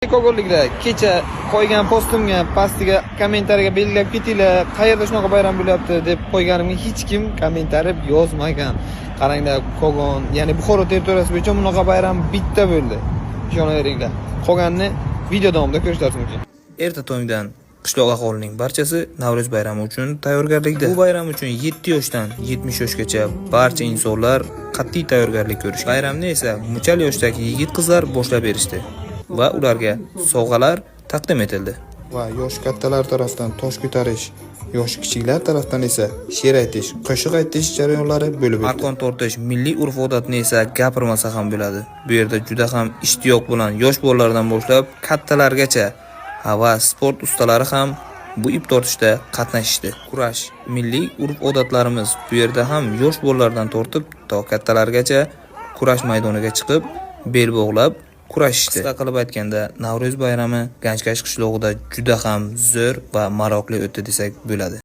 Ko'rliklar kecha qo'ygan postimga pastiga kommentariyaga belgilab ketinglar, qayerda shunaqa bayram bo'lyapti deb qo'yganimga hech kim kommentariy yozmagan. Qaranglar, Kogon, ya'ni Buxoro territoriyasi bo'yicha bunaqa bayram bitta bo'ldi. Ishonaveringlar. Qolganini video davomida ko'rishlaringiz mumkin. Erta tongdan qishloq aholining barchasi Navro'z bayrami uchun tayyorgarlikda. Bu bayram uchun 7 yoshdan 70 yoshgacha barcha insonlar qat'iy tayyorgarlik ko'rishgan. Bayramni esa muchal yoshdagi yigit-qizlar boshlab berishdi va ularga sovg'alar taqdim etildi. Va yosh kattalar tomonidan tosh ko'tarish, yosh kichiklar tomonidan esa she'r aytish, qo'shiq aytish jarayonlari bo'lib o'tdi. Arqon tortish milliy urf-odatni esa gapirmasa ham bo'ladi. Bu yerda juda ham ishtiyoq bilan yosh bolalardan boshlab kattalargacha va sport ustalari ham bu ip tortishda qatnashishdi. Kurash milliy urf-odatlarimiz bu yerda ham yosh bolalardan tortib to kattalargacha kurash maydoniga chiqib, bel bog'lab kurashishdi. Qisqa qilib aytganda, Navro'z bayrami Ganjkash qishlog'ida juda ham zo'r va maroqli o'tdi desak bo'ladi.